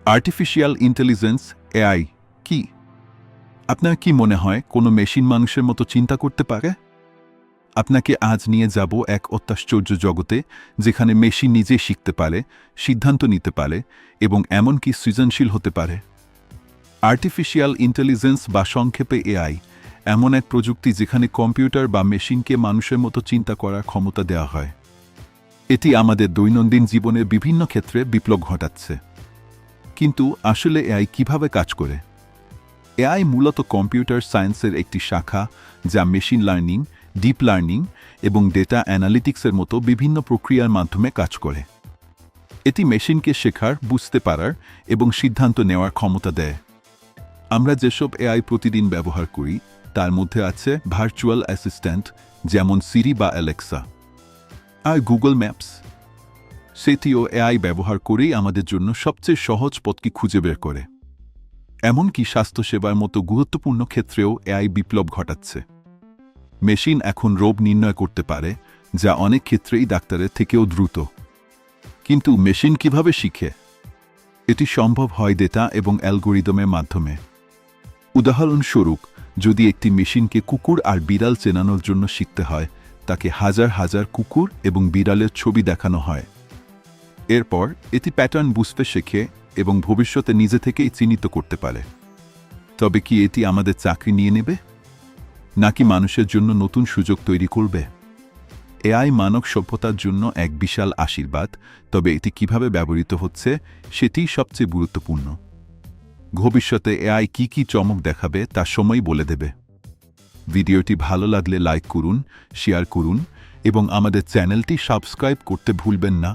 Artificial intelligence AI কি? আপনার কি মনে হয় কোনো মেশিন মানুষের মতো চিন্তা করতে পারে? আপনাকে আজ নিয়ে যাব এক অত্যাশ্চর্য জগতে যেখানে মেশিন নিজে শিখতে পারে, সিদ্ধান্ত নিতে পারে এবং এমনকি সৃজনশীল হতে পারে। আর্টিফিশিয়াল ইন্টেলিজেন্স বা সংক্ষেপে এআই এমন এক প্রযুক্তি যেখানে কম্পিউটার বা মেশিনকে মানুষের মতো চিন্তা করার ক্ষমতা দেওয়া হয়। এটি আমাদের দৈনন্দিন জীবনের বিভিন্ন ক্ষেত্রে বিপ্লব ঘটাচ্ছে। কিন্তু আসলে এআই কিভাবে কাজ করে? এআই মূলত কম্পিউটার সায়েন্সের একটি শাখা যা মেশিন লার্নিং, ডিপ লার্নিং এবং ডেটা অ্যানালিটিক্সের মতো বিভিন্ন প্রক্রিয়ার মাধ্যমে কাজ করে। এটি মেশিনকে শেখার, বুঝতে পারার এবং সিদ্ধান্ত নেওয়ার ক্ষমতা দেয়। আমরা যেসব এআই প্রতিদিন ব্যবহার করি তার মধ্যে আছে ভার্চুয়াল অ্যাসিস্ট্যান্ট যেমন সিরি বা অ্যালেক্সা, আর গুগল ম্যাপস। সেটিও এআই ব্যবহার করেই আমাদের জন্য সবচেয়ে সহজ পথটি খুঁজে বের করে। এমনকি স্বাস্থ্যসেবার মতো গুরুত্বপূর্ণ ক্ষেত্রেও এআই বিপ্লব ঘটাচ্ছে। মেশিন এখন রোগ নির্ণয় করতে পারে, যা অনেক ক্ষেত্রেই ডাক্তারের থেকেও দ্রুত। কিন্তু মেশিন কিভাবে শিখে? এটি সম্ভব হয় ডেটা এবং অ্যালগোরিদমের মাধ্যমে। উদাহরণস্বরূপ, যদি একটি মেশিনকে কুকুর আর বিড়াল চেনানোর জন্য শিখতে হয়, তাকে হাজার হাজার কুকুর এবং বিড়ালের ছবি দেখানো হয়। এরপর এটি প্যাটার্ন বুঝতে শেখে এবং ভবিষ্যতে নিজে থেকেই চিহ্নিত করতে পারে। তবে কি এটি আমাদের চাকরি নিয়ে নেবে, নাকি মানুষের জন্য নতুন সুযোগ তৈরি করবে? এআই মানব সভ্যতার জন্য এক বিশাল আশীর্বাদ, তবে এটি কিভাবে ব্যবহৃত হচ্ছে সেটিই সবচেয়ে গুরুত্বপূর্ণ। ভবিষ্যতে এআই কি চমক দেখাবে তা সময় বলে দেবে। ভিডিওটি ভালো লাগলে লাইক করুন, শেয়ার করুন এবং আমাদের চ্যানেলটি সাবস্ক্রাইব করতে ভুলবেন না।